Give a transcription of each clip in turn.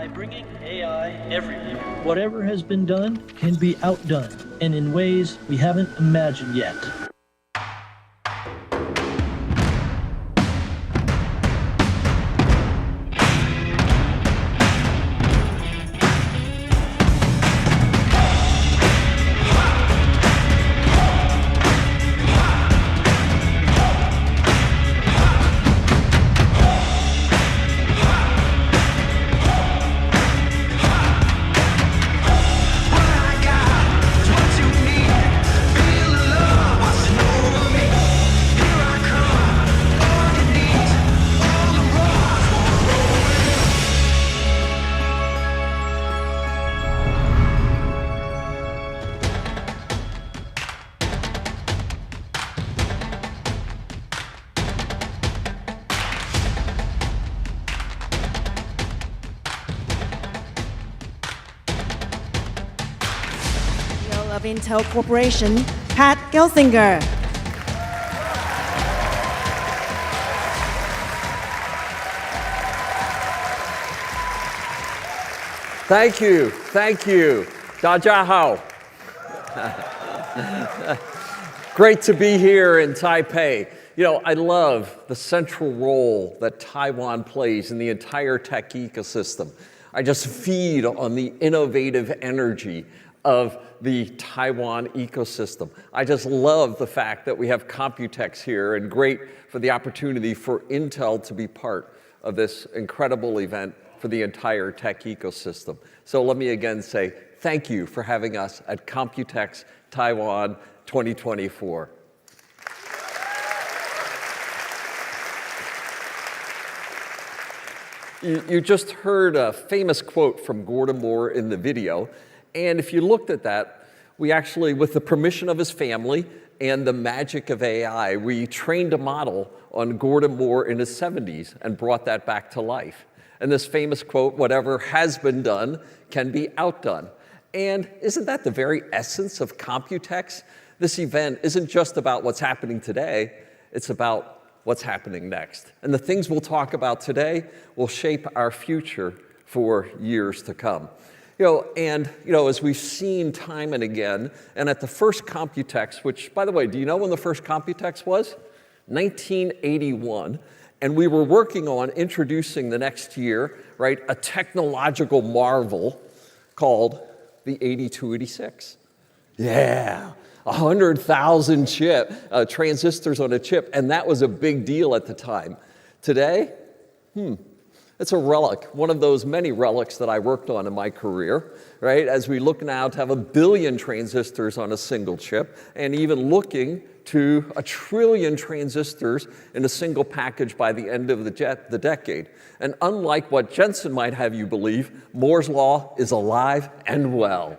by bringing AI everywhere. Whatever has been done can be outdone, and in ways we haven't imagined yet. Of Intel Corporation, Pat Gelsinger. Thank you. 大家好. Great to be here in Taipei. You know, I love the central role that Taiwan plays in the entire tech ecosystem. I just feed on the innovative energy of the Taiwan ecosystem. I just love the fact that we have COMPUTEX here, and great for the opportunity for Intel to be part of this incredible event for the entire tech ecosystem. So let me again say thank you for having us at COMPUTEX Taiwan 2024. You just heard a famous quote from Gordon Moore in the video. And if you looked at that, we actually, with the permission of his family and the magic of AI, we trained a model on Gordon Moore in his 70s and brought that back to life. And this famous quote, whatever has been done can be outdone. And isn't that the very essence of COMPUTEX? This event isn't just about what's happening today, it's about what's happening next. And the things we'll talk about today will shape our future for years to come. As we've seen time and again, and at the first COMPUTEX, which, by the way, do you know when the first COMPUTEX was? 1981. And we were working on introducing the next year, right, a technological marvel called the 8286. Yeah, 100,000 transistors on a chip, and that was a big deal at the time. Today, it's a relic, one of those many relics that I worked on in my career, right? As we look now to have 1 billion transistors on a single chip, and even looking to 1 trillion transistors in a single package by the end of the decade. And unlike what Jensen might have you believe, Moore's Law is alive and well.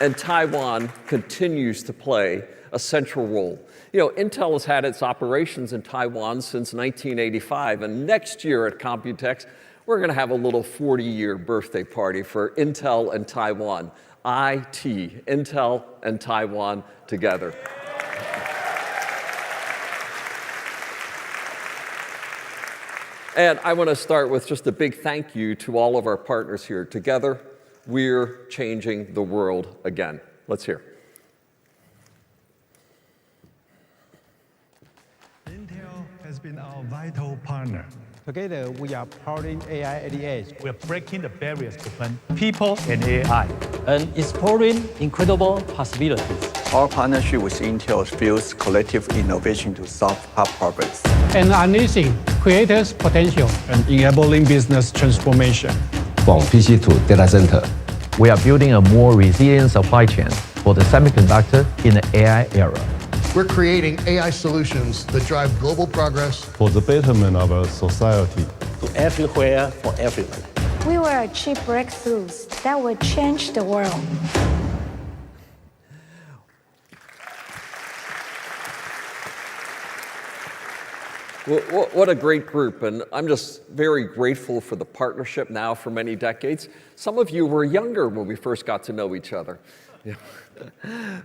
And Taiwan continues to play a central role. Intel has had its operations in Taiwan since 1985, and next year at COMPUTEX, we're going to have a little 40-year birthday party for Intel and Taiwan. IT, Intel and Taiwan together. And I want to start with just a big thank you to all of our partners here. Together, we're changing the world again. Let's hear. Intel has been our vital partner. Together, we are powering AI at the edge. We are breaking the barriers between people and AI. And exploring incredible possibilities. Our partnership with Intel fuels collective innovation to solve hard problems. And unleashing creators' potential. And enabling business transformation. From PC to data center. We are building a more resilient supply chain for the semiconductor in the AI era. We're creating AI solutions that drive global progress for the betterment of our society. To everywhere for everyone. We will achieve breakthroughs that will change the world. What a great group, and I'm just very grateful for the partnership now for many decades. Some of you were younger when we first got to know each other.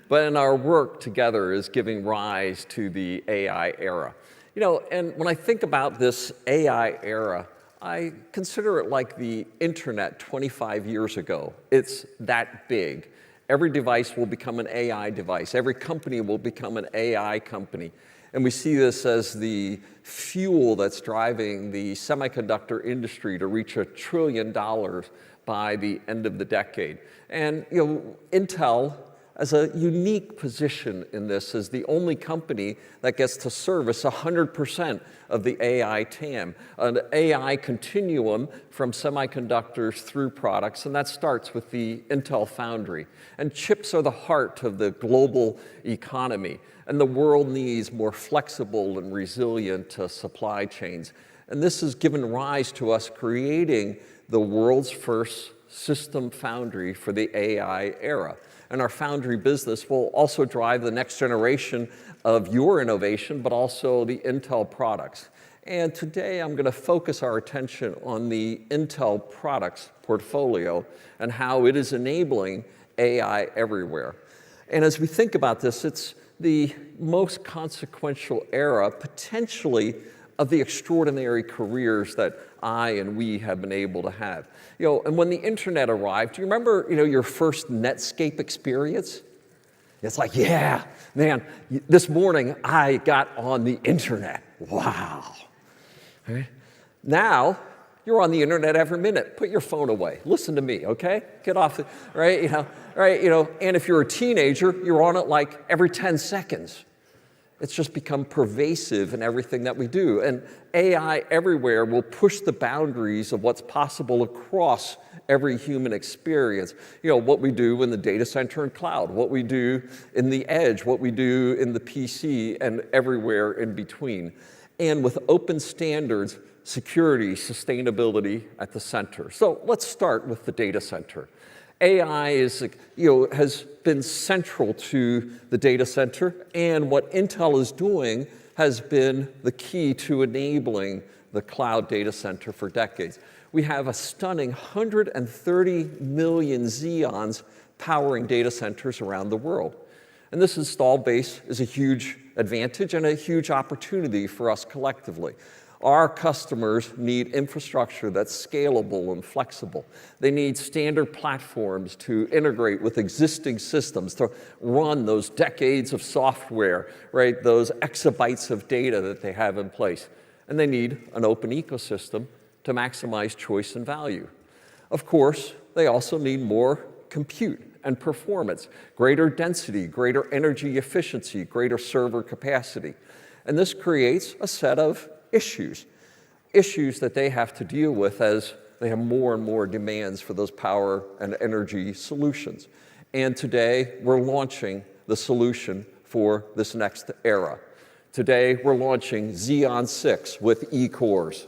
But in our work together is giving rise to the AI era. And when I think about this AI era, I consider it like the internet 25 years ago. It's that big. Every device will become an AI device. Every company will become an AI company. And we see this as the fuel that's driving the semiconductor industry to reach $1 trillion by the end of the decade. And Intel has a unique position in this as the only company that gets to service 100% of the AI TAM, an AI continuum from semiconductors through products, and that starts with the Intel Foundry. And chips are the heart of the global economy, and the world needs more flexible and resilient supply chains. And this has given rise to us creating the world's first system foundry for the AI era. And our foundry business will also drive the next generation of your innovation, but also the Intel products. And today I'm going to focus our attention on the Intel products portfolio and how it is enabling AI everywhere. And as we think about this, it's the most consequential era, potentially, of the extraordinary careers that I and we have been able to have. And when the internet arrived, do you remember, your first Netscape experience? It's like, yeah, man, this morning I got on the internet. Wow. Right? Now, you're on the internet every minute. Put your phone away. Listen to me, okay? Get off it, right? And if you're a teenager, you're on it like every 10 seconds. It's just become pervasive in everything that we do. And AI everywhere will push the boundaries of what's possible across every human experience. What we do in the data center and cloud, what we do in the edge, what we do in the PC, and everywhere in between. And with open standards, security, sustainability at the center. So let's start with the data center. AI has been central to the data center, and what Intel is doing has been the key to enabling the cloud data center for decades. We have a stunning 130 million Xeons powering data centers around the world. And this installed base is a huge advantage and a huge opportunity for us collectively. Our customers need infrastructure that's scalable and flexible. They need standard platforms to integrate with existing systems to run those decades of software, right? Those exabytes of data that they have in place. And they need an open ecosystem to maximize choice and value. Of course, they also need more compute and performance, greater density, greater energy efficiency, greater server capacity. And this creates a set of issues that they have to deal with as they have more and more demands for those power and energy solutions. And today, we're launching the solution for this next era. Today, we're launching Xeon 6 with E-cores.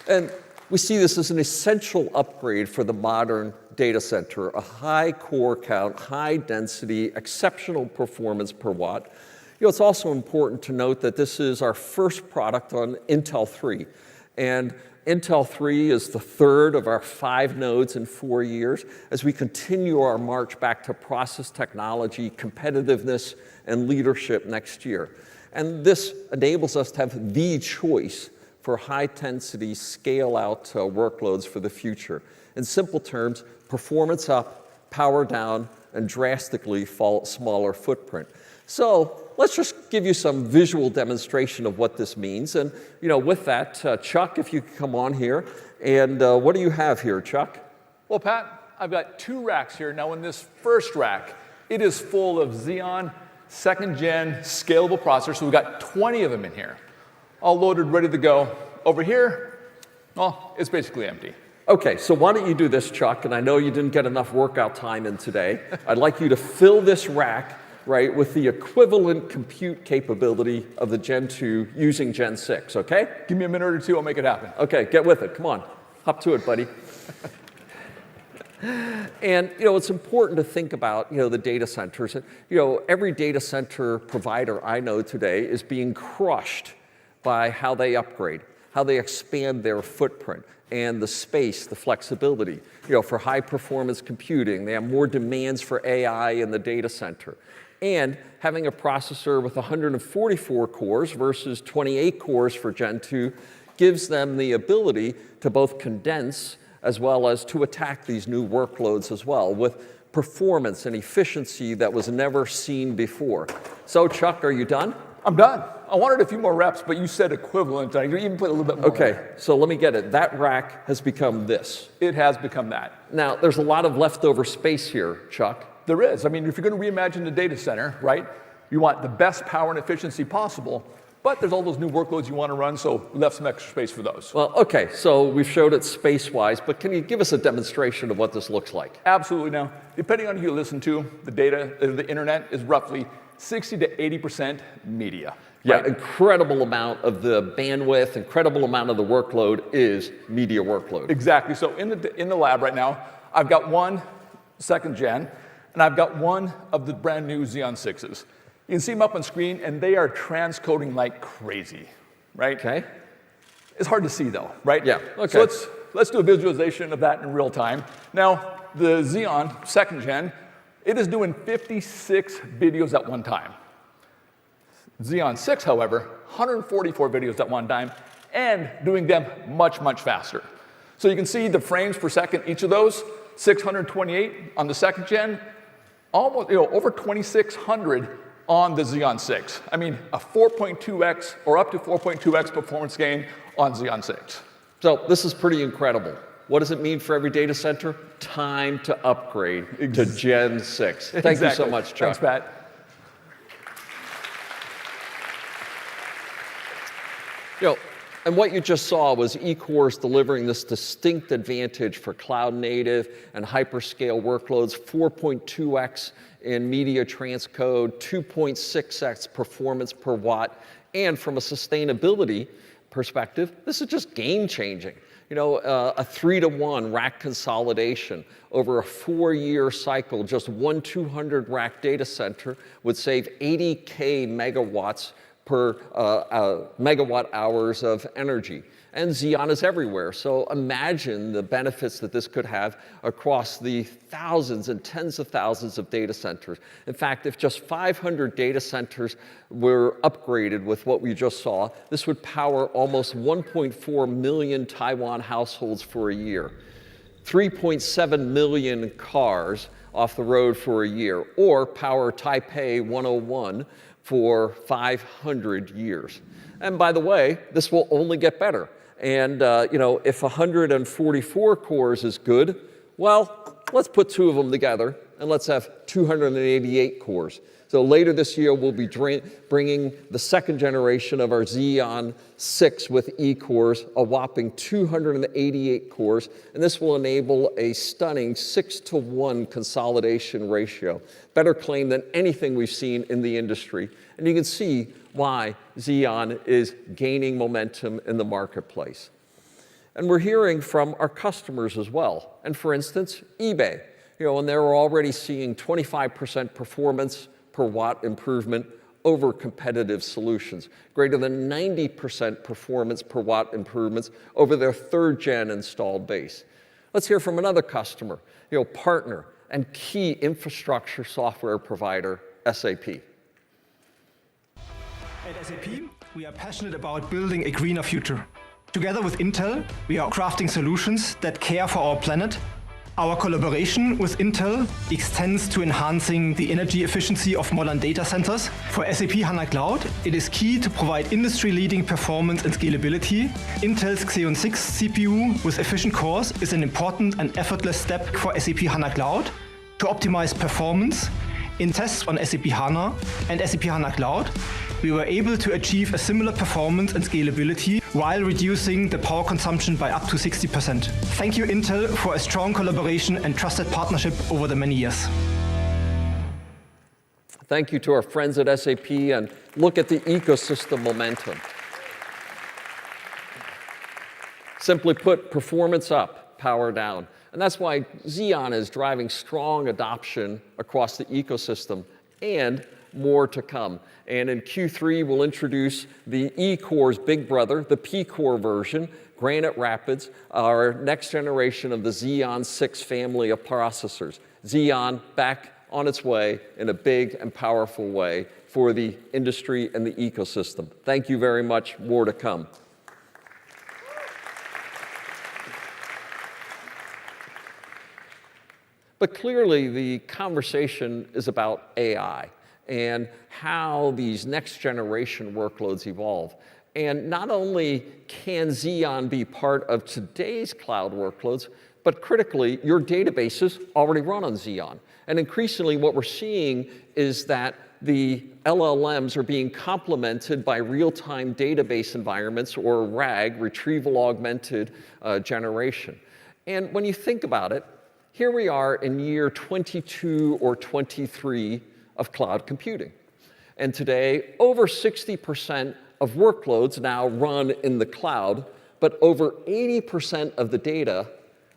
And we see this as an essential upgrade for the modern data center, a high core count, high density, exceptional performance per watt. It's also important to note that this is our first product on Intel 3. And Intel 3 is the third of our 5 nodes in 4 years as we continue our march back to process technology, competitiveness, and leadership next year. And this enables us to have the choice for high-density, scale-out workloads for the future. In simple terms, performance up, power down, and drastically smaller footprint. So let's just give you some visual demonstration of what this means. And with that, Chuck, if you could come on here. And what do you have here, Chuck? Well, Pat, I've got 2 racks here. Now, in this first rack, it is full of Xeon 2nd gen scalable processors. So we've got 20 of them in here, all loaded, ready to go. Over here, well, it's basically empty. Okay, so why don't you do this, Chuck? And I know you didn't get enough workout time in today. I'd like you to fill this rack, right, with the equivalent compute capability of the Gen 2 using Gen 6, okay? Give me a minute or 2, I'll make it happen. Okay, get with it. Come on. Hop to it, buddy. And, it's important to think about, the data centers. Every data center provider I know today is being crushed by how they upgrade. how they expand their footprint and the space, the flexibility. For high performance computing, they have more demands for AI in the data center. And having a processor with 144 cores versus 28 cores for Gen 2 gives them the ability to both condense as well as to attack these new workloads as well with performance and efficiency that was never seen before. So Chuck, are you done? I'm done. I wanted a few more reps, but you said equivalent. I even put a little bit more. Okay, so let me get it. That rack has become this. It has become that. Now, there's a lot of leftover space here, Chuck. There is. I mean, if you're going to reimagine the data center, right, you want the best power and efficiency possible, but there's all those new workloads you want to run, so we left some extra space for those. Well, okay, so we've showed it space-wise, but can you give us a demonstration of what this looks like? Absolutely. Now, depending on who you listen to, the internet is roughly 60 to 80% media. Yeah, right? Incredible amount of the bandwidth, incredible amount of the workload is media workload. Exactly. So in the lab right now, I've got one 2nd gen, and I've got one of the brand new Xeon 6s. You can see them up on screen, and they are transcoding like crazy, right? Okay. It's hard to see though, right? Yeah. Okay. So let's do a visualization of that in real time. Now, the Xeon 2nd gen, it is doing 56 videos at one time. Xeon 6, however, 144 videos at one time, and doing them much, much faster. So you can see the frames per second, each of those, 628 on the 2nd gen, almost over 2,600 on the Xeon 6. I mean, a 4.2x or up to 4.2x performance gain on Xeon 6. So this is pretty incredible. What does it mean for every data center? Time to upgrade to Gen 6. Thank you so much, Chuck. Thanks, Pat. And what you just saw was eCores delivering this distinct advantage for cloud native and hyperscale workloads, 4.2x in media transcode, 2.6x performance per watt, and from a sustainability perspective, this is just game changing. A 3-to-1 rack consolidation over a 4-year cycle, just one 200 rack data center would save 80K megawatts per megawatt hours of energy. And Xeon is everywhere, so imagine the benefits that this could have across the thousands and tens of thousands of data centers. In fact, if just 500 data centers were upgraded with what we just saw, this would power almost 1.4 million Taiwan households for a year, 3.7 million cars off the road for a year, or power Taipei 101 for 500 years. And by the way, this will only get better. And if 144 cores is good, well, let's put 2 of them together and let's have 288 cores. So later this year, we'll be bringing the 2nd generation of our Xeon 6 with eCores, a whopping 288 cores, and this will enable a stunning 6-to-1 consolidation ratio. Better claim than anything we've seen in the industry. And you can see why Xeon is gaining momentum in the marketplace. And we're hearing from our customers as well. And for instance, eBay, and they're already seeing 25% performance per watt improvement over competitive solutions, greater than 90% performance per watt improvements over their 3rd gen installed base. Let's hear from another customer, partner and key infrastructure software provider, SAP. At SAP, we are passionate about building a greener future. Together with Intel, we are crafting solutions that care for our planet. Our collaboration with Intel extends to enhancing the energy efficiency of modern data centers. For SAP HANA Cloud, it is key to provide industry-leading performance and scalability. Intel's Xeon 6 CPU with efficient cores is an important and effortless step for SAP HANA Cloud to optimize performance. In tests on SAP HANA and SAP HANA Cloud, we were able to achieve a similar performance and scalability while reducing the power consumption by up to 60%. Thank you, Intel, for a strong collaboration and trusted partnership over the many years. Thank you to our friends at SAP, and look at the ecosystem momentum. Simply put, performance up, power down. And that's why Xeon is driving strong adoption across the ecosystem and more to come. And in Q3, we'll introduce the E-Core's big brother, the P-Core version, Granite Rapids, our next generation of the Xeon 6 family of processors. Xeon back on its way in a big and powerful way for the industry and the ecosystem. Thank you very much. More to come. But clearly, the conversation is about AI and how these next generation workloads evolve. And not only can Xeon be part of today's cloud workloads, but critically, your databases already run on Xeon. And increasingly, what we're seeing is that the LLMs are being complemented by real-time database environments, or RAG, Retrieval Augmented Generation. And when you think about it, here we are in year 22 or 23 of cloud computing. And today, over 60% of workloads now run in the cloud, but over 80% of the data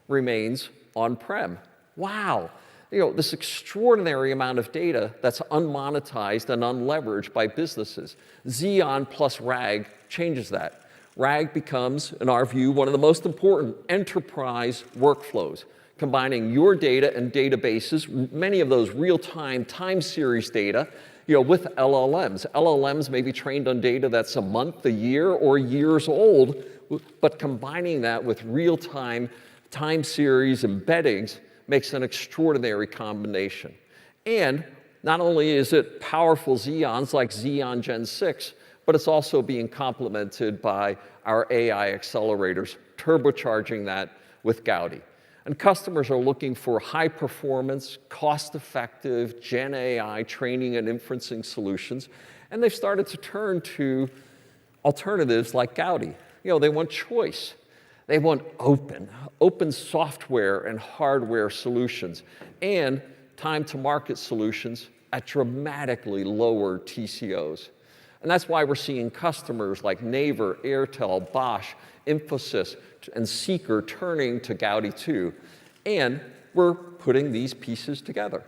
remains on-prem. Wow. This extraordinary amount of data that's unmonetized and unleveraged by businesses. Xeon plus RAG changes that. RAG becomes, in our view, one of the most important enterprise workflows, combining your data and databases, many of those real-time time series data, with LLMs. LLMs may be trained on data that's a month, a year, or years old, but combining that with real-time time series embeddings makes an extraordinary combination. And not only is it powerful Xeons like Xeon Gen 6, but it's also being complemented by our AI accelerators, turbocharging that with Gaudi. And customers are looking for high performance, cost-effective Gen AI training and inferencing solutions, and they've started to turn to alternatives like Gaudi. They want choice. They want open software and hardware solutions, and time-to-market solutions at dramatically lower TCOs. And that's why we're seeing customers like Naver, Airtel, Bosch, Infosys, and Seeker turning to Gaudi 2. And we're putting these pieces together.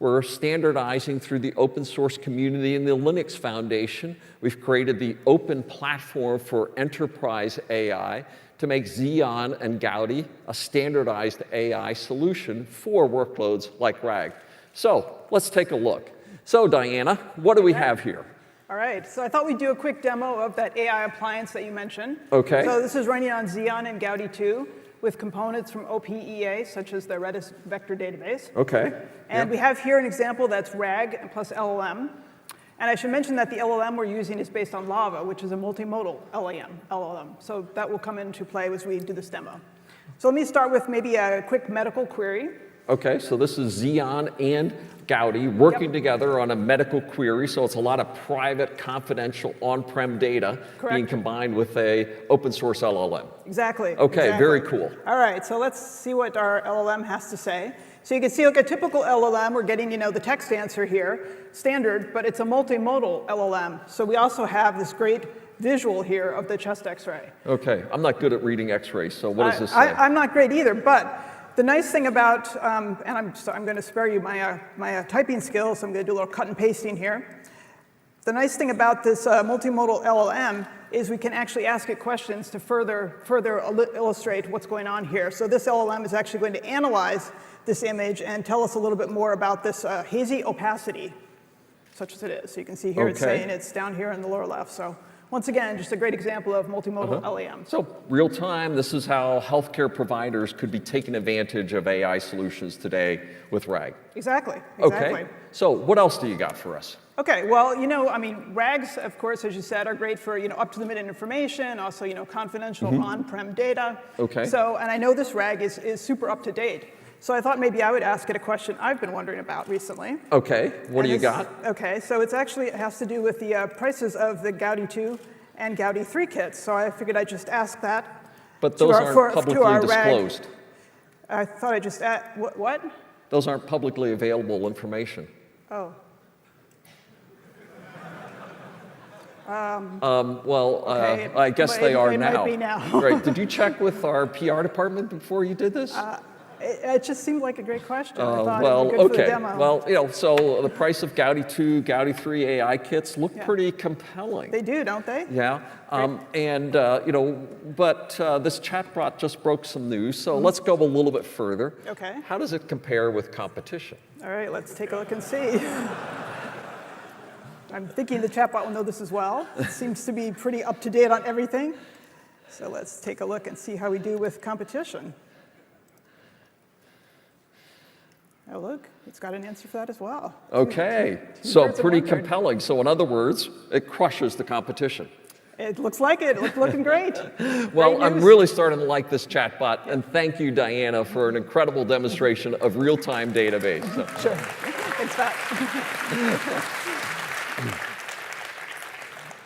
We're standardizing through the open source community and the Linux Foundation. We've created the open platform for enterprise AI to make Xeon and Gaudi a standardized AI solution for workloads like RAG. So let's take a look. So Diana, what do we have here? All right, so I thought we'd do a quick demo of that AI appliance that you mentioned. Okay. So this is running on Xeon and Gaudi 2 with components from OPEA, such as the Redis vector database. Okay. And we have here an example that's RAG plus LLM. And I should mention that the LLM we're using is based on Lava, which is a multimodal LLM. So that will come into play as we do this demo. So let me start with maybe a quick medical query. Okay, so this is Xeon and Gaudi working together on a medical query, so it's a lot of private, confidential, on-prem data being combined with a open source LLM. Exactly. Okay, very cool. All right, so let's see what our LLM has to say. So you can see, like a typical LLM, we're getting, the text answer here, standard, but it's a multimodal LLM. So we also have this great visual here of the chest X-ray. Okay, I'm not good at reading X-rays, so what does this say? I'm not great either, but the nice thing about, and I'm going to spare you my typing skills, so I'm going to do a little cut and pasting here. The nice thing about this multimodal LLM is we can actually ask it questions to further illustrate what's going on here. So this LLM is actually going to analyze this image and tell us a little bit more about this hazy opacity, such as it is. So you can see here it's saying it's down here in the lower left. So once again, just a great example of multimodal LLM. So real time, this is how healthcare providers could be taking advantage of AI solutions today with RAG. Exactly. Okay, so what else do you got for us? Okay, well, RAGs, of course, as you said, are great for, up-to-the-minute information, also, confidential on-prem data. Okay. So, and I know this RAG is super up-to-date. So I thought maybe I would ask it a question I've been wondering about recently. Okay, what do you got? Okay, so it has to do with the prices of the Gaudi 2 and Gaudi 3 kits. So I figured I'd just ask that. But those aren't publicly disclosed. I thought I'd just ask, what? Those aren't publicly available information. Oh. I guess they are now. Might be now. Right, did you check with our PR department before you did this? It just seemed like a great question. I thought it would be good for the demo. Well, so the price of Gaudi 2, Gaudi 3 AI kits look pretty compelling. They do, don't they? Yeah, but this chatbot just broke some news, so let's go a little bit further. Okay. How does it compare with competition? All right, let's take a look and see. I'm thinking the chatbot will know this as well. It seems to be pretty up to date on everything. So let's take a look and see how we do with competition. Oh, look, it's got an answer for that as well. Okay, so pretty compelling. So in other words, it crushes the competition. It looks like it. It's looking great. Well, I'm really starting to like this chatbot, and thank you, Diana, for an incredible demonstration of real-time database. So. Sure. Thanks, Pat.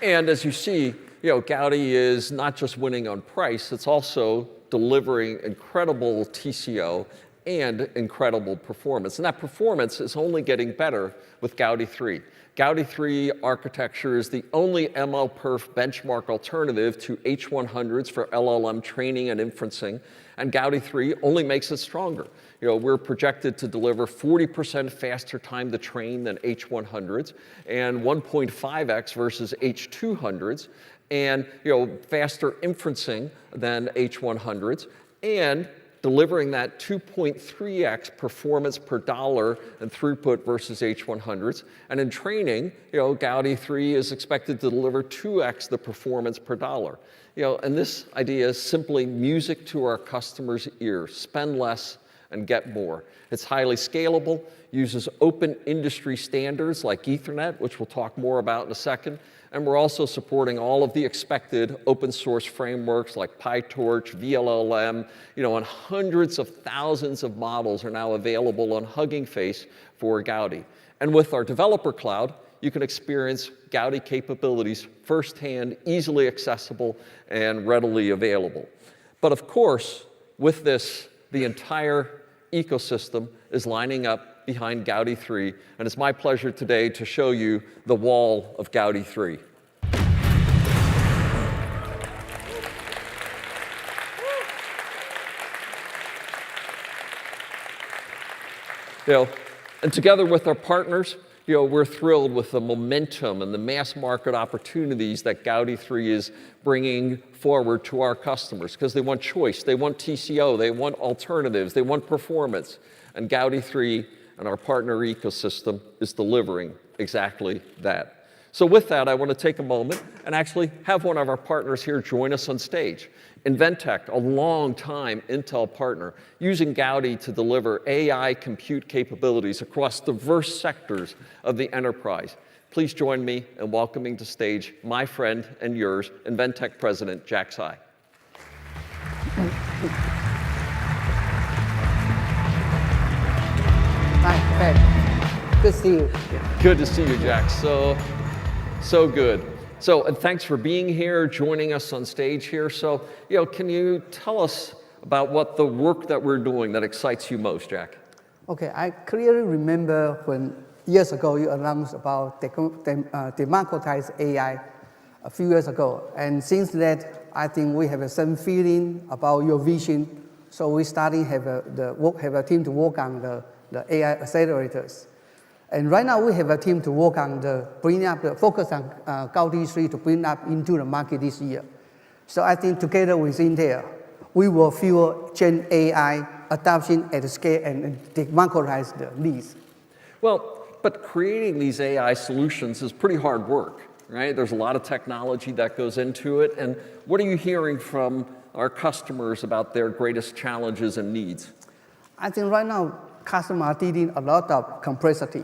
And as you see, Gaudi is not just winning on price, it's also delivering incredible TCO and incredible performance. And that performance is only getting better with Gaudi 3. Gaudi 3 architecture is the only MLPerf benchmark alternative to H100s for LLM training and inferencing, and Gaudi 3 only makes it stronger. We're projected to deliver 40% faster time to train than H100s, and 1.5x versus H200s, and faster inferencing than H100s, and delivering that 2.3x performance per dollar and throughput versus H100s. And in training, Gaudi 3 is expected to deliver 2x the performance per dollar. And this idea is simply music to our customers' ears. Spend less and get more. It's highly scalable, uses open industry standards like Ethernet, which we'll talk more about in a second. And we're also supporting all of the expected open source frameworks like PyTorch, VLLM, and hundreds of thousands of models are now available on Hugging Face for Gaudi. And with our developer cloud, you can experience Gaudi capabilities firsthand, easily accessible, and readily available. But of course, with this, the entire ecosystem is lining up behind Gaudi 3, and it's my pleasure today to show you the wall of Gaudi 3. And together with our partners, we're thrilled with the momentum and the mass market opportunities that Gaudi 3 is bringing forward to our customers, because they want choice, they want TCO, they want alternatives, they want performance, and Gaudi 3 and our partner ecosystem is delivering exactly that. So with that, I want to take a moment and actually have one of our partners here join us on stage. Inventec, a long-time Intel partner, using Gaudi to deliver AI compute capabilities across diverse sectors of the enterprise. Please join me in welcoming to stage my friend and yours, Inventec President Jack Tsai. Hi, good to see you. Good to see you, Jack. So good. So, and thanks for being here, joining us on stage here. So, can you tell us about what the work that we're doing that excites you most, Jack? Okay, I clearly remember when years ago you announced about democratized AI a few years ago. And since that, I think we have the same feeling about your vision. So we started have a team to work on the AI accelerators. And right now we have a team to work on focus on Gaudi 3 to bring up into the market this year. So I think together with Intel, we will fuel Gen AI adoption at scale and democratize the needs. Well, but creating these AI solutions is pretty hard work, right? There's a lot of technology that goes into it. And what are you hearing from our customers about their greatest challenges and needs? I think right now customers are dealing a lot of complexity.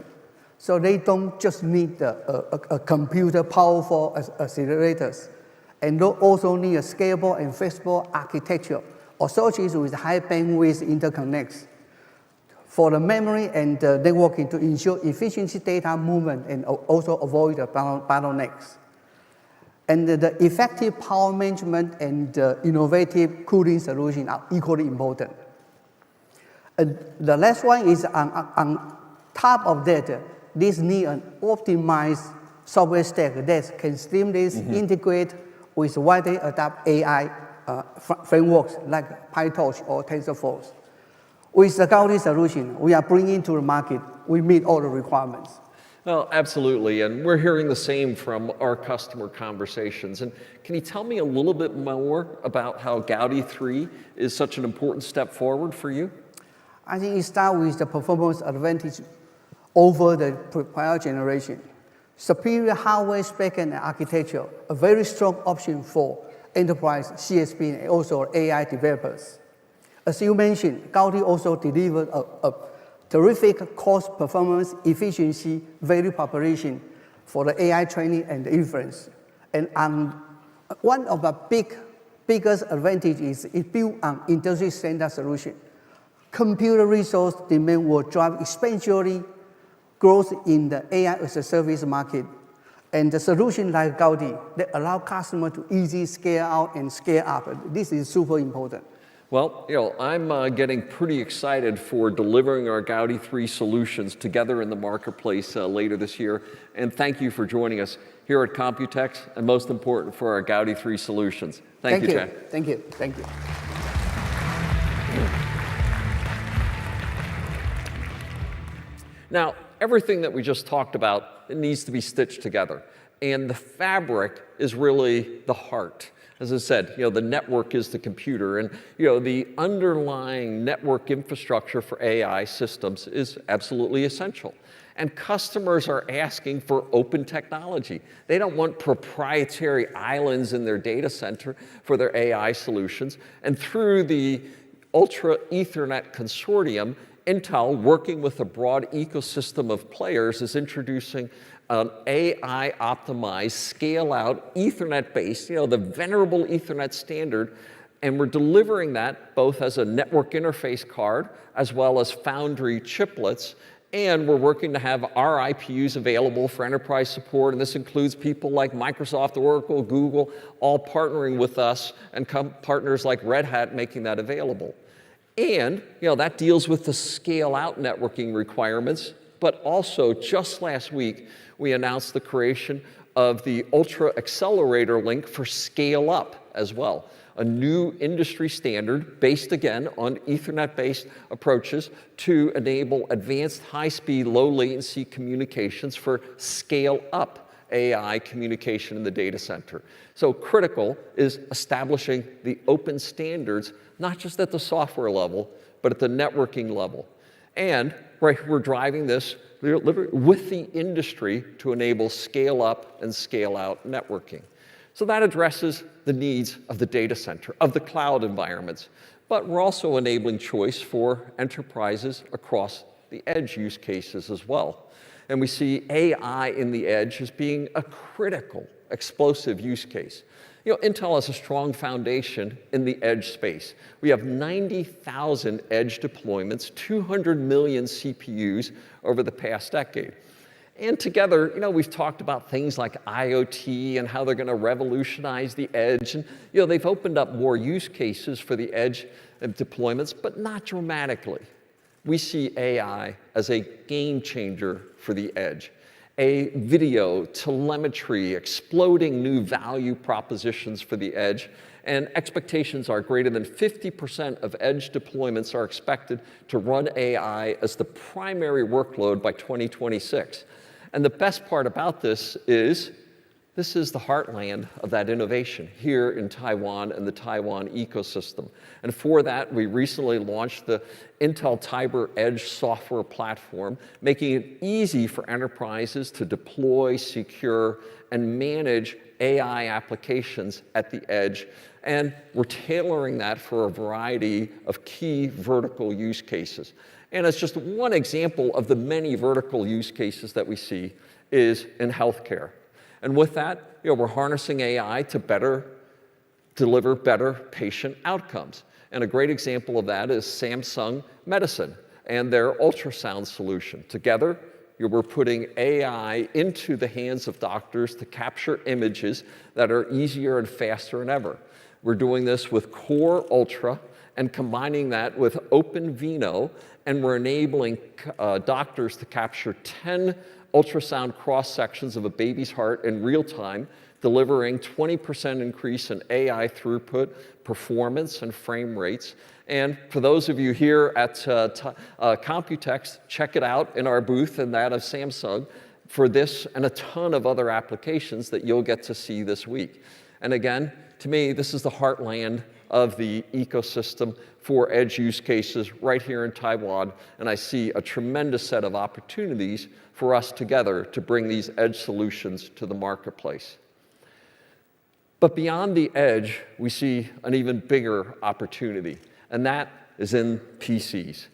So they don't just need a computer powerful accelerators, and they also need a scalable and flexible architecture associated with high bandwidth interconnects for the memory and the networking to ensure efficiency data movement and also avoid the bottlenecks. And the effective power management and innovative cooling solutions are equally important. And the last one is on top of that, this need an optimized software stack that can seamlessly integrate with widely adopted AI frameworks like PyTorch or TensorFlow. With the Gaudi solution we are bringing to the market, we meet all the requirements. Well, absolutely, and we're hearing the same from our customer conversations. And can you tell me a little bit more about how Gaudi 3 is such an important step forward for you? I think it starts with the performance advantage over the prior generation. Superior hardware spec and architecture, a very strong option for enterprise, CSP, and also AI developers. As you mentioned, Gaudi also delivered a terrific cost, performance, efficiency, value proposition for the AI training and the inference. And one of the biggest advantages is built on industry standard solution. Computer resource demand will drive exponentially growth in the AI as a service market. And the solution like Gaudi that allow customers to easily scale out and scale up. This is super important. Well, I'm getting pretty excited for delivering our Gaudi 3 solutions together in the marketplace later this year. And thank you for joining us here at Computex, and most important, for our Gaudi 3 solutions. Thank you, Chad. Thank you. Thank you. Now, everything that we just talked about, it needs to be stitched together. And the fabric is really the heart. As I said, the network is the computer, and the underlying network infrastructure for AI systems is absolutely essential. And customers are asking for open technology. They don't want proprietary islands in their data center for their AI solutions. And through the Ultra Ethernet Consortium, Intel, working with a broad ecosystem of players, is introducing an AI-optimized, scale-out, Ethernet-based, the venerable Ethernet standard, and we're delivering that both as a network interface card as well as Foundry chiplets, and we're working to have our IPUs available for enterprise support, and this includes people like Microsoft, Oracle, Google, all partnering with us, and partners like Red Hat making that available. And that deals with the scale-out networking requirements, but also just last week, we announced the creation of the Ultra Accelerator Link for scale-up as well, a new industry standard based, again, on Ethernet-based approaches to enable advanced high-speed, low-latency communications for scale-up AI communication in the data center. So critical is establishing the open standards, not just at the software level, but at the networking level. And we're driving this with the industry to enable scale-up and scale-out networking. So that addresses the needs of the data center, of the cloud environments. But we're also enabling choice for enterprises across the edge use cases as well. And we see AI in the edge as being a critical, explosive use case. Intel has a strong foundation in the edge space. We have 90,000 edge deployments, 200 million CPUs over the past decade. And together, we've talked about things like IoT and how they're going to revolutionize the edge. And, they've opened up more use cases for the edge deployments, but not dramatically. We see AI as a game changer for the edge. A video, telemetry, exploding new value propositions for the edge, and expectations are greater than 50% of edge deployments are expected to run AI as the primary workload by 2026. And the best part about this is the heartland of that innovation here in Taiwan and the Taiwan ecosystem. And for that, we recently launched the Intel Tiber Edge software platform, making it easy for enterprises to deploy, secure, and manage AI applications at the edge. And we're tailoring that for a variety of key vertical use cases. And it's just one example of the many vertical use cases that we see is in healthcare. And with that, we're harnessing AI to deliver better patient outcomes. And a great example of that is Samsung Medicine and their ultrasound solution. Together, we're putting AI into the hands of doctors to capture images that are easier and faster than ever. We're doing this with Core Ultra and combining that with OpenVino, and we're enabling doctors to capture 10 ultrasound cross-sections of a baby's heart in real time, delivering 20% increase in AI throughput, performance, and frame rates. And for those of you here at COMPUTEX, check it out in our booth and that of Samsung for this and a ton of other applications that you'll get to see this week. And again, to me, this is the heartland of the ecosystem for edge use cases right here in Taiwan, and I see a tremendous set of opportunities for us together to bring these edge solutions to the marketplace. But beyond the edge, we see an even bigger opportunity, and that is in PCs.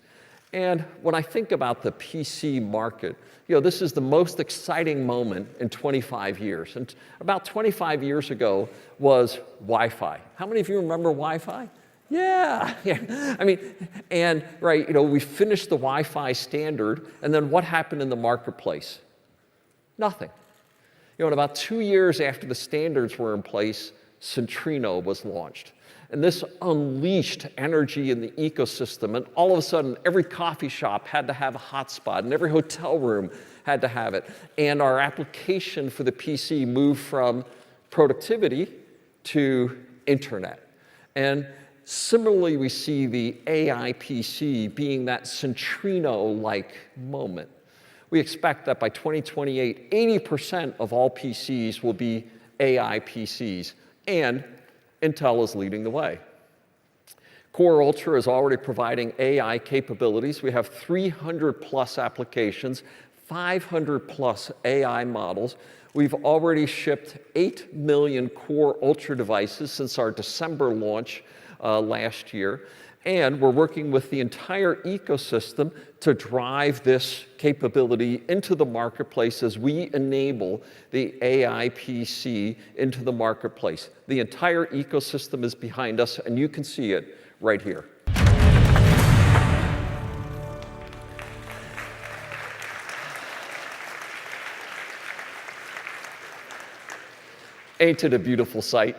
And when I think about the PC market, this is the most exciting moment in 25 years. And about 25 years ago was Wi-Fi. How many of you remember Wi-Fi? Yeah. I mean, and right, we finished the Wi-Fi standard, and then what happened in the marketplace? Nothing. And about 2 years after the standards were in place, Centrino was launched. And this unleashed energy in the ecosystem, and all of a sudden, every coffee shop had to have a hotspot, and every hotel room had to have it. And our application for the PC moved from productivity to internet. And similarly, we see the AI PC being that Centrino-like moment. We expect that by 2028, 80% of all PCs will be AI PCs, and Intel is leading the way. Core Ultra is already providing AI capabilities. We have 300 plus applications, 500 plus AI models. We've already shipped 8 million Core Ultra devices since our December launch last year. And we're working with the entire ecosystem to drive this capability into the marketplace as we enable the AI PC into the marketplace. The entire ecosystem is behind us, and you can see it right here. Ain't it a beautiful sight?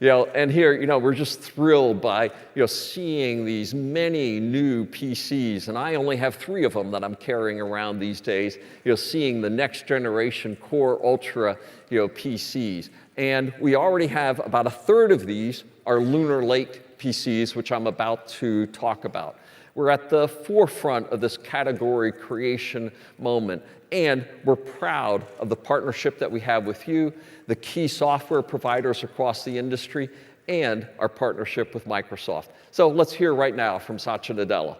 And here, we're just thrilled by, seeing these many new PCs, and I only have 3 of them that I'm carrying around these days, seeing the next generation Core Ultra, PCs. And we already have about 1/3 of these are Lunar Lake PCs, which I'm about to talk about. We're at the forefront of this category creation moment, and we're proud of the partnership that we have with you, the key software providers across the industry, and our partnership with Microsoft. So let's hear right now from Satya Nadella.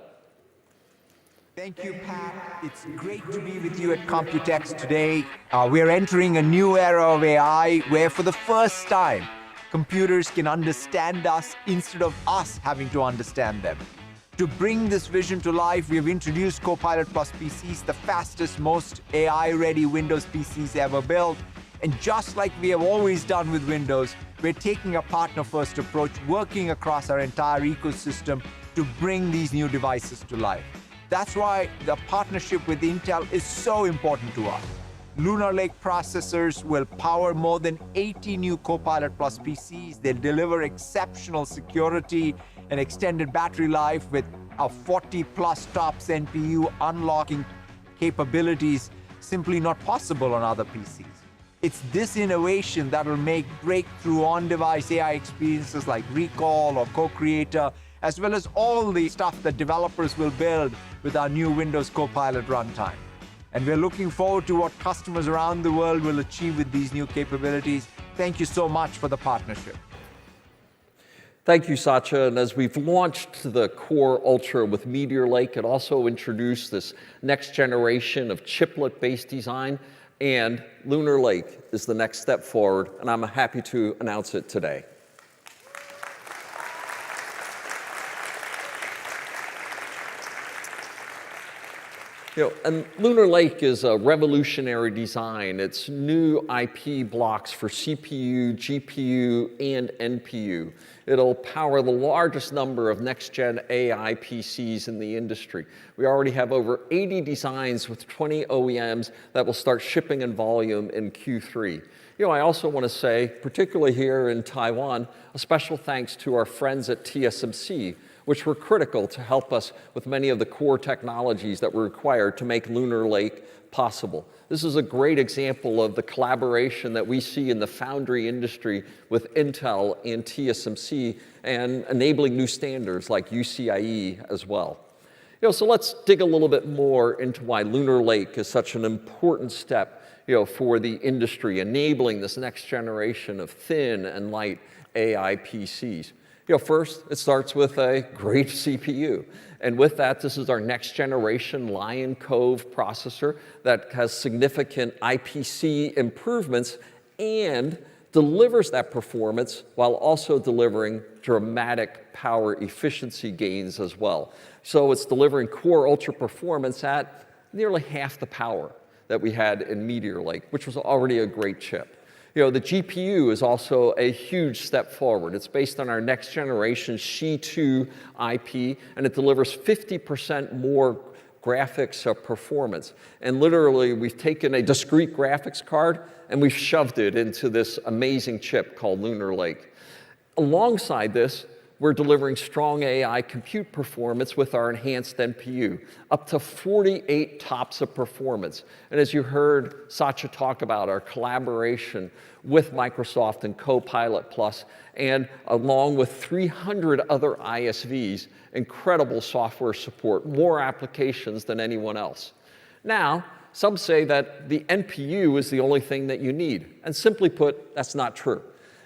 Thank you, Pat. It's great to be with you at COMPUTEX today. We are entering a new era of AI where for the first time, computers can understand us instead of us having to understand them. To bring this vision to life, we have introduced Copilot+ PCs, the fastest, most AI-ready Windows PCs ever built. And just like we have always done with Windows, we're taking a partner-first approach, working across our entire ecosystem to bring these new devices to life. That's why the partnership with Intel is so important to us. Lunar Lake processors will power more than 80 new Copilot+ PCs. They'll deliver exceptional security and extended battery life with a 40+ TOPS NPU unlocking capabilities simply not possible on other PCs. It's this innovation that will make breakthrough on-device AI experiences like Recall or Co-Creator, as well as all the stuff that developers will build with our new Windows Copilot runtime. And we're looking forward to what customers around the world will achieve with these new capabilities. Thank you so much for the partnership. Thank you, Satya. And as we've launched the Core Ultra with Meteor Lake, it also introduced this next generation of chiplet-based design, and Lunar Lake is the next step forward, and I'm happy to announce it today. And Lunar Lake is a revolutionary design. It's new IP blocks for CPU, GPU, and NPU. It'll power the largest number of next-gen AI PCs in the industry. We already have over 80 designs with 20 OEMs that will start shipping in volume in Q3. I also want to say, particularly here in Taiwan, a special thanks to our friends at TSMC. which were critical to help us with many of the core technologies that were required to make Lunar Lake possible. This is a great example of the collaboration that we see in the foundry industry with Intel and TSMC and enabling new standards like UCIe as well. So let's dig a little bit more into why Lunar Lake is such an important step for the industry, enabling this next generation of thin and light AI PCs. First, it starts with a great CPU. And with that, this is our next generation Lion Cove processor that has significant IPC improvements and delivers that performance while also delivering dramatic power efficiency gains as well. So it's delivering Core Ultra performance at nearly half the power that we had in Meteor Lake, which was already a great chip. The GPU is also a huge step forward. It's based on our next generation Xi2 IP, and it delivers 50% more graphics performance. And literally, we've taken a discrete graphics card and we've shoved it into this amazing chip called Lunar Lake. Alongside this, we're delivering strong AI compute performance with our enhanced NPU, up to 48 TOPS of performance. And as you heard Satya talk about, our collaboration with Microsoft and Copilot+, and along with 300 other ISVs, incredible software support, more applications than anyone else. Now, some say that the NPU is the only thing that you need. And simply put, that's not true.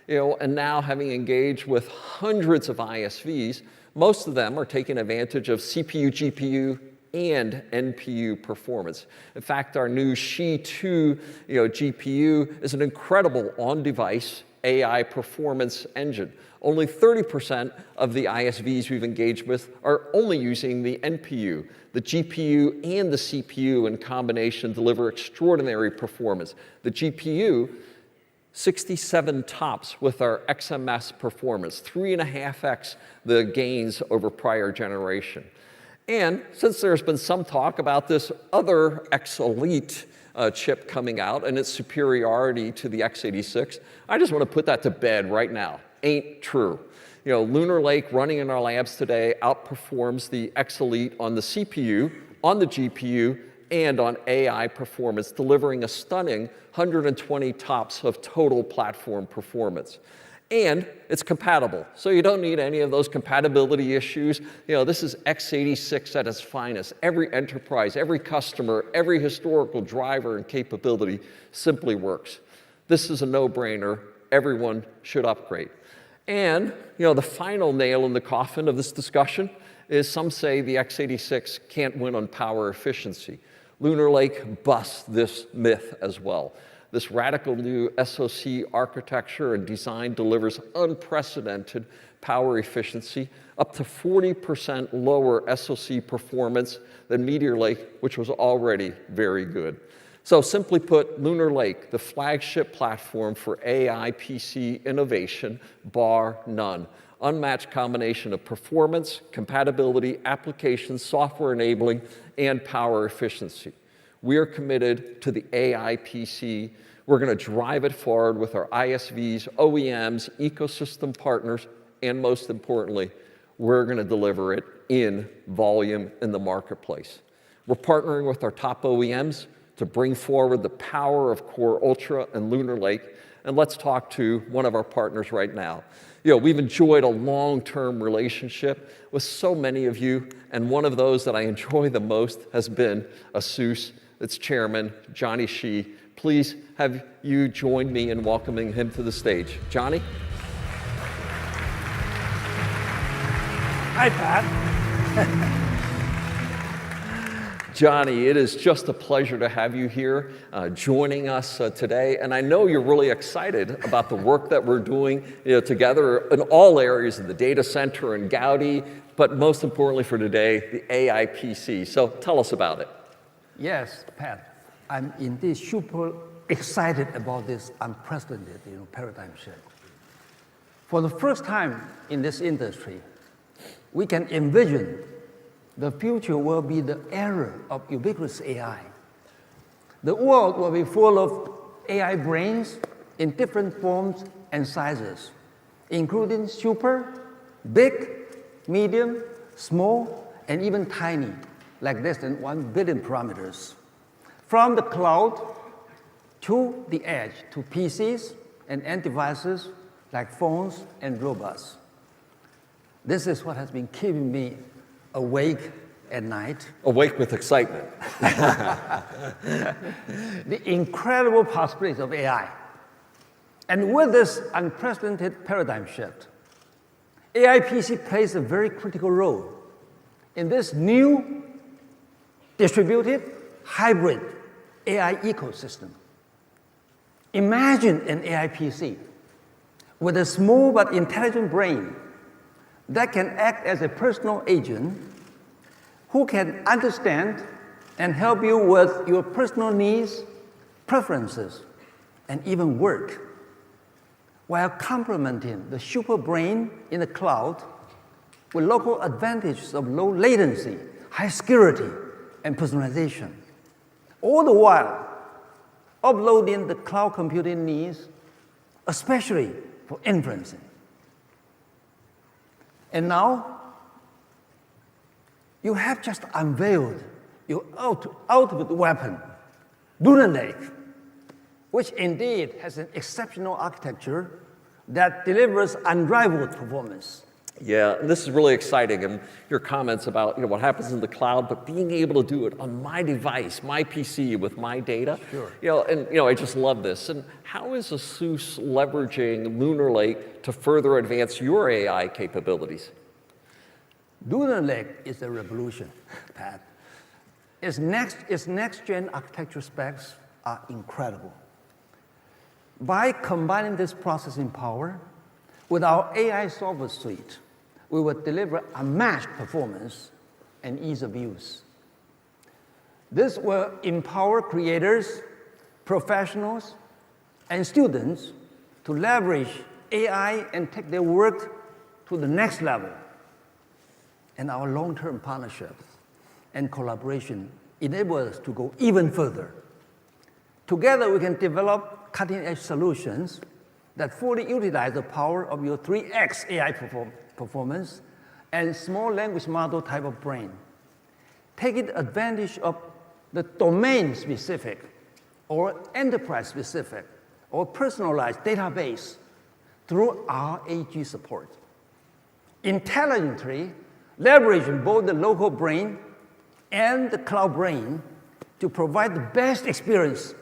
And now having engaged with hundreds of ISVs, most of them are taking advantage of CPU, GPU, and NPU performance. In fact, our new Xi2 GPU is an incredible on-device AI performance engine. Only 30% of the ISVs we've engaged with are only using the NPU. The GPU and the CPU in combination deliver extraordinary performance. The GPU, 67 TOPS with our XMS performance, 3.5x the gains over prior generation. And since there's been some talk about this other X Elite chip coming out and its superiority to the x86, I just want to put that to bed right now. Ain't true. Lunar Lake running in our labs today outperforms the X Elite on the CPU, on the GPU, and on AI performance, delivering a stunning 120 TOPS of total platform performance. And it's compatible, so you don't need any of those compatibility issues. This is x86 at its finest. Every enterprise, every customer, every historical driver and capability simply works. This is a no-brainer. Everyone should upgrade. And the final nail in the coffin of this discussion is some say the x86 can't win on power efficiency. Lunar Lake busts this myth as well. This radical new SoC architecture and design delivers unprecedented power efficiency, up to 40% lower SoC performance than Meteor Lake, which was already very good. So simply put, Lunar Lake, the flagship platform for AI PC innovation, bar none. Unmatched combination of performance, compatibility, applications, software enabling, and power efficiency. We are committed to the AI PC. We're going to drive it forward with our ISVs, OEMs, ecosystem partners, and most importantly, we're going to deliver it in volume in the marketplace. We're partnering with our top OEMs to bring forward the power of Core Ultra and Lunar Lake. And let's talk to one of our partners right now. We've enjoyed a long-term relationship with so many of you, and one of those that I enjoy the most has been ASUS, its chairman, Johnny Shi. Please have you join me in welcoming him to the stage. Johnny? Hi, Pat. Johnny, it is just a pleasure to have you here joining us today. And I know you're really excited about the work that we're doing together in all areas of the data center and Gaudi, but most importantly for today, the AI PC. So tell us about it. Yes, Pat. I'm indeed super excited about this unprecedented paradigm shift. For the first time in this industry, we can envision the future will be the era of ubiquitous AI. The world will be full of AI brains in different forms and sizes, including super, big, medium, small, and even tiny, like less than 1 billion parameters. From the cloud to the edge, to PCs and end devices like phones and robots. This is what has been keeping me awake at night. Awake with excitement. The incredible possibilities of AI. And with this unprecedented paradigm shift, AI PC plays a very critical role in this new distributed hybrid AI ecosystem. Imagine an AI PC with a small but intelligent brain that can act as a personal agent who can understand and help you with your personal needs, preferences, and even work, while complementing the super brain in the cloud with local advantages of low latency, high security, and personalization, all the while uploading the cloud computing needs, especially for inferencing. And now, you have just unveiled your ultimate weapon, Lunar Lake, which indeed has an exceptional architecture that delivers unrivaled performance. Yeah, and this is really exciting, and your comments about what happens in the cloud, but being able to do it on my device, my PC, with my data. Sure. I just love this. And how is ASUS leveraging Lunar Lake to further advance your AI capabilities? Lunar Lake is a revolution, Pat. Its next-gen architecture specs are incredible. By combining this processing power with our AI software suite, we will deliver unmatched performance and ease of use. This will empower creators, professionals, and students to leverage AI and take their work to the next level. And our long-term partnerships and collaboration enable us to go even further. Together, we can develop cutting-edge solutions that fully utilize the power of your 3x AI performance and small language model type of brain, taking advantage of the domain-specific or enterprise-specific or personalized database through our AG support. Intelligently leveraging both the local brain and the cloud brain to provide the best experience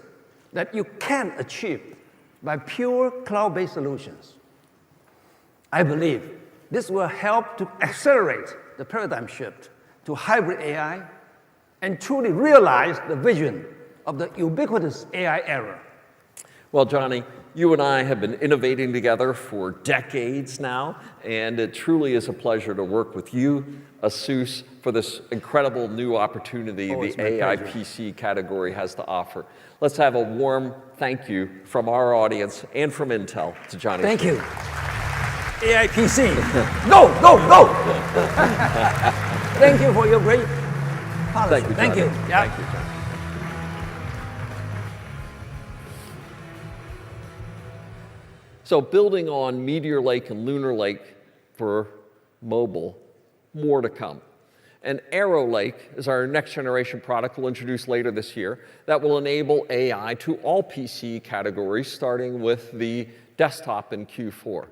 that you can achieve by pure cloud-based solutions. I believe this will help to accelerate the paradigm shift to hybrid AI and truly realize the vision of the ubiquitous AI era. Well, Johnny, you and I have been innovating together for decades now, and it truly is a pleasure to work with you, ASUS, for this incredible new opportunity the AI PC category has to offer. Let's have a warm thank you from our audience and from Intel to Johnny. Thank you. AI PC, go, go, go! Thank you for your great policy. Thank you, Johnny. Thank you. Yeah. Thank you, Johnny. So building on Meteor Lake and Lunar Lake for mobile, more to come. And Arrow Lake is our next generation product we'll introduce later this year that will enable AI to all PC categories, starting with the desktop in Q4.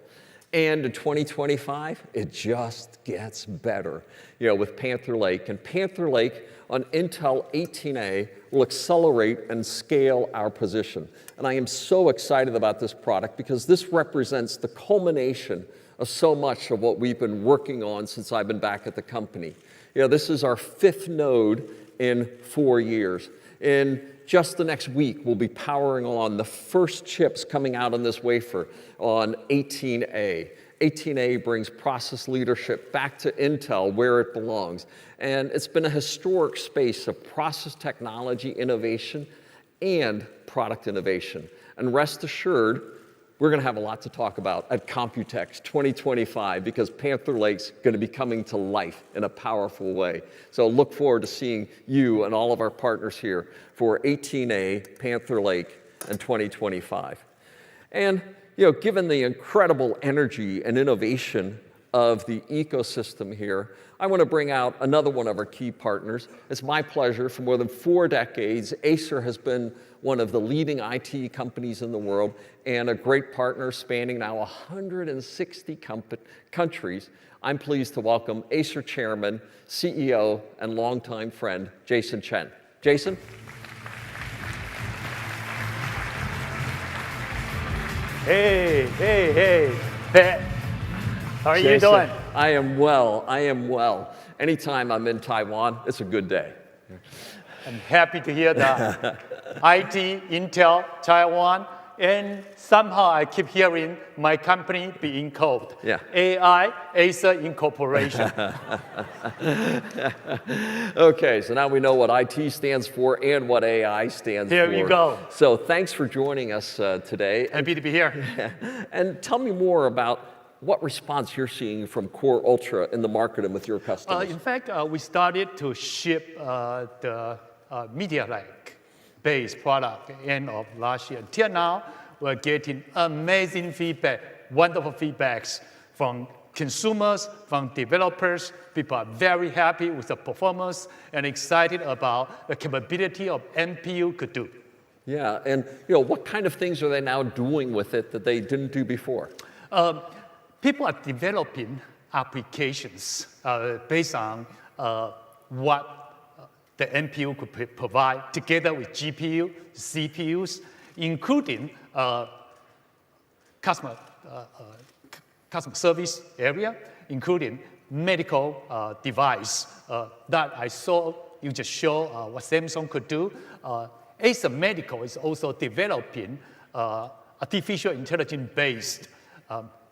And in 2025, it just gets better, with Panther Lake. And Panther Lake on Intel 18A will accelerate and scale our position. And I am so excited about this product because this represents the culmination of so much of what we've been working on since I've been back at the company. This is our 5th node in 4 years. In just the next week, we'll be powering on the first chips coming out on this wafer on 18A. 18A brings process leadership back to Intel where it belongs. And it's been a historic space of process technology innovation and product innovation. And rest assured, we're going to have a lot to talk about at COMPUTEX2024 because Panther Lake's going to be coming to life in a powerful way. So look forward to seeing you and all of our partners here for 18A, Panther Lake, and 2025. And given the incredible energy and innovation of the ecosystem here, I want to bring out another one of our key partners. It's my pleasure. For more than 4 decades, Acer has been one of the leading IT companies in the world and a great partner spanning now 160 countries. I'm pleased to welcome Acer Chairman, CEO, and longtime friend, Jason Chen. Jason? Hey, Pat. How are you doing? I am well. Anytime I'm in Taiwan, it's a good day. I'm happy to hear that. IT, Intel, Taiwan, and somehow I keep hearing my company being called AI, Acer Incorporation. Okay, so now we know what IT stands for and what AI stands for. Here you go. So thanks for joining us today. Happy to be here. And tell me more about what response you're seeing from Core Ultra in the market and with your customers. In fact, we started to ship the Media Lake-based product at the end of last year. Until now, we're getting amazing feedback, wonderful feedbacks from consumers, from developers. People are very happy with the performance and excited about the capability of NPU could do. Yeah, and what kind of things are they now doing with it that they didn't do before? People are developing applications based on what the NPU could provide together with GPU, CPUs, including customer service area, including medical device that I saw you just show what Samsung could do. Acer Medical is also developing artificial intelligence-based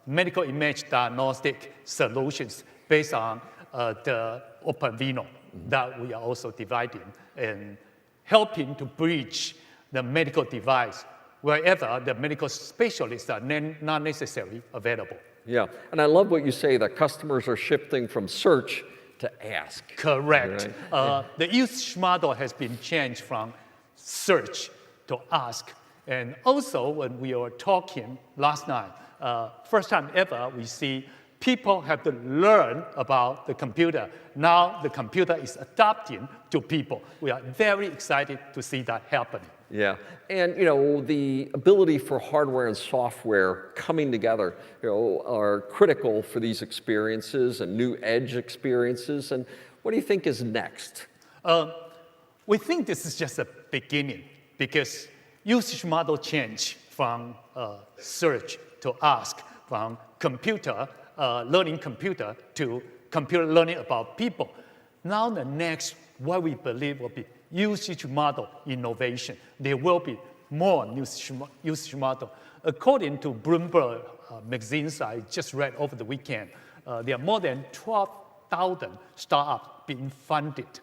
medical image diagnostic solutions based on the OpenVINO that we are also dividing and helping to bridge the medical device wherever the medical specialists are not necessarily available. Yeah, and I love what you say that customers are shifting from search to ask. Correct. Right? The usage model has been changed from search to ask. And also, when we were talking last night, first time ever, we see people have to learn about the computer. Now the computer is adapting to people. We are very excited to see that happening. Yeah, and the ability for hardware and software coming together, are critical for these experiences and new edge experiences. And what do you think is next? We think this is just a beginning because usage model change from search to ask, from computer learning computer to computer learning about people. Now the next, what we believe will be usage model innovation. There will be more usage model. According to Bloomberg magazines I just read over the weekend, there are more than 12,000 startups being funded.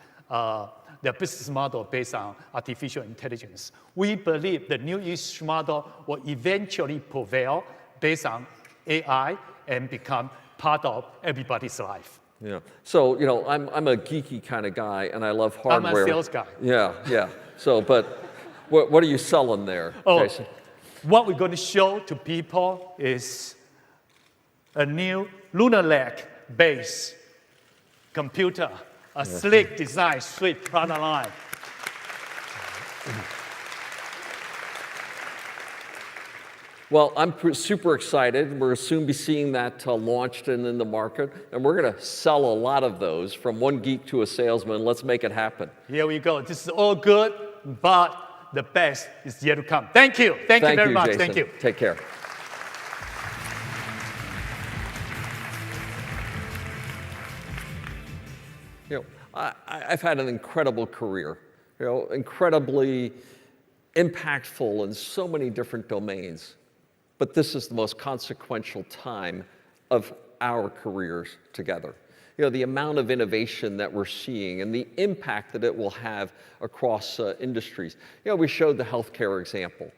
Their business model based on artificial intelligence. We believe the new usage model will eventually prevail based on AI and become part of everybody's life. Yeah. So, I'm a geeky kind of guy, and I love hardware. I'm a sales guy. Yeah. So, but what are you selling there, Jason? What we're going to show to people is a new Lunar Lake-based computer, a sleek design, sleek product line. Well, I'm super excited. We'll soon be seeing that launched and in the market. And we're going to sell a lot of those from one geek to a salesman. Let's make it happen. Here we go. This is all good, but the best is yet to come. Thank you. Thank you very much. Jason. Thank you. Take care. I've had an incredible career, incredibly impactful in so many different domains. But this is the most consequential time of our careers together. The amount of innovation that we're seeing and the impact that it will have across industries. We showed the healthcare example.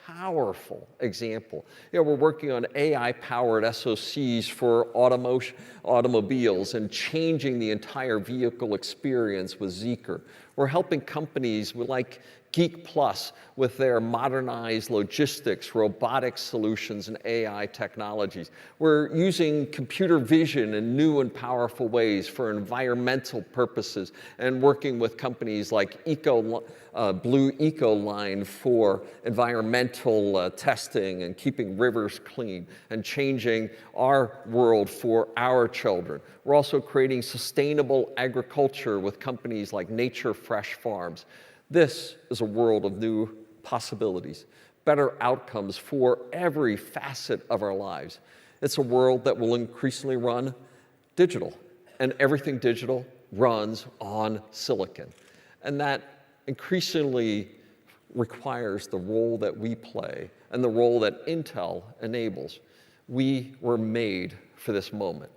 Powerful example. We're working on AI-powered SoCs for automobiles and changing the entire vehicle experience with Zeekr. We're helping companies like Geek Plus with their modernized logistics, robotics solutions, and AI technologies. We're using computer vision in new and powerful ways for environmental purposes and working with companies like Blue Ecoline for environmental testing and keeping rivers clean and changing our world for our children. We're also creating sustainable agriculture with companies like Nature Fresh Farms. This is a world of new possibilities, better outcomes for every facet of our lives. It's a world that will increasingly run digital, and everything digital runs on silicon. And that increasingly requires the role that we play and the role that Intel enables. We were made for this moment.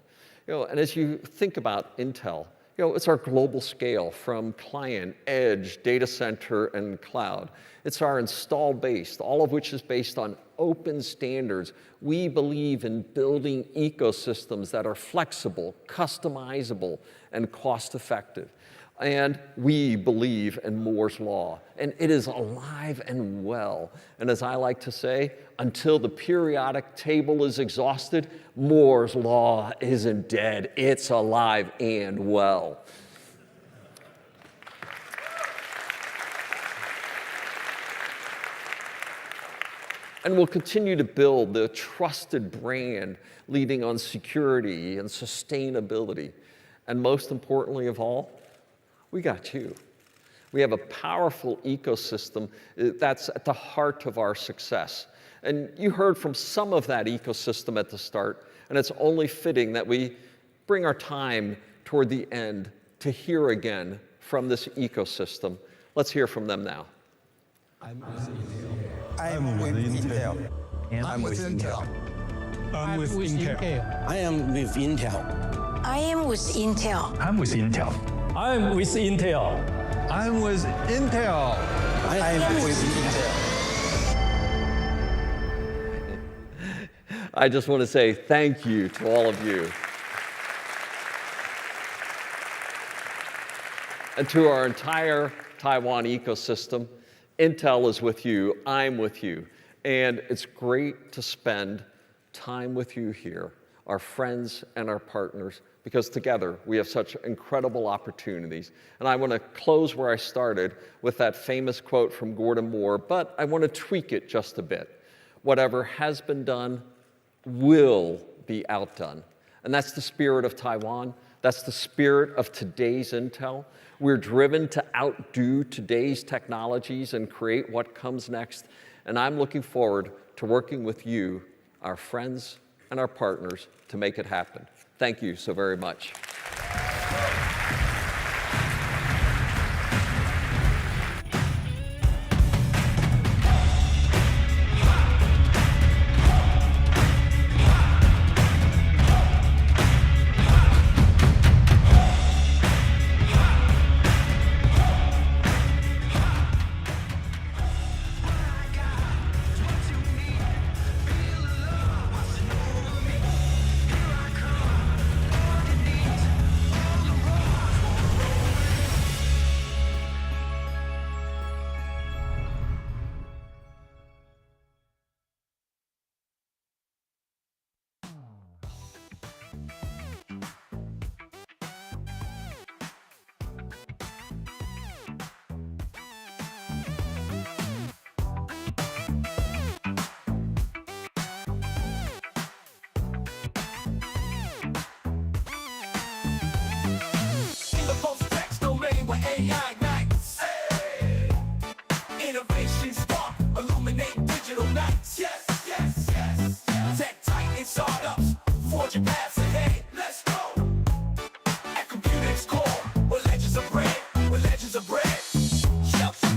And as you think about Intel, it's our global scale from client, edge, data center, and cloud. It's our installed base, all of which is based on open standards. We believe in building ecosystems that are flexible, customizable, and cost-effective. And we believe in Moore's Law, and it is alive and well. And as I like to say, until the periodic table is exhausted, Moore's Law isn't dead. It's alive and well. And we'll continue to build the trusted brand leading on security and sustainability. And most importantly of all, we got you. We have a powerful ecosystem that's at the heart of our success. And you heard from some of that ecosystem at the start, and it's only fitting that we bring our time toward the end to hear again from this ecosystem. Let's hear from them now. I'm with Intel. I'm with Intel. I'm with Intel. I am with Intel. I am with Intel. I'm with Intel. I'm with Intel. I'm with Intel. I am with Intel. I just want to say thank you to all of you. And to our entire Taiwan ecosystem, Intel is with you, I'm with you. And it's great to spend time with you here, our friends and our partners, because together we have such incredible opportunities. And I want to close where I started with that famous quote from Gordon Moore, but I want to tweak it just a bit. Whatever has been done will be outdone. And that's the spirit of Taiwan. That's the spirit of today's Intel. We're driven to outdo today's technologies and create what comes next. And I'm looking forward to working with you, our friends and our partners, to make it happen. Thank you so very much. Innovation spark, illuminate digital nights. Yes, yes, yes. Tech titan startups, forging paths ahead. Let's go. At COMPUTEX core, where legends are bred, where legends are bred.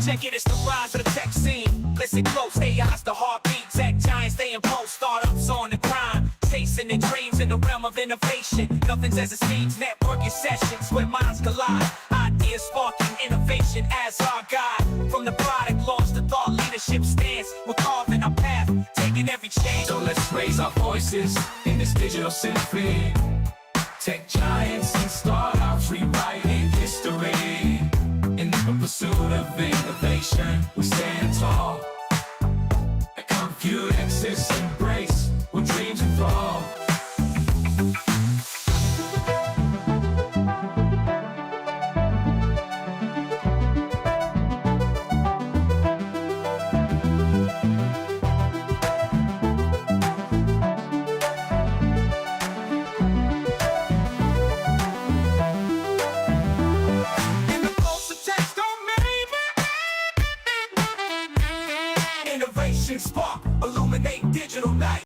Check it, it's the rise of the tech scene. Listen close, AI's the heartbeat. Tech giants, they impose startups on the grind. Chasing their dreams in the realm of innovation. Nothing's as it seems, networking sessions where minds collide. Ideas sparking innovation as our guide. From the product launch to thought leadership stance, we're carving our path, taking every change. So let's raise our voices in this digital symphony. Tech giants and startups rewriting history. In the pursuit of innovation, we stand tall. At COMPUTEX, it's embrace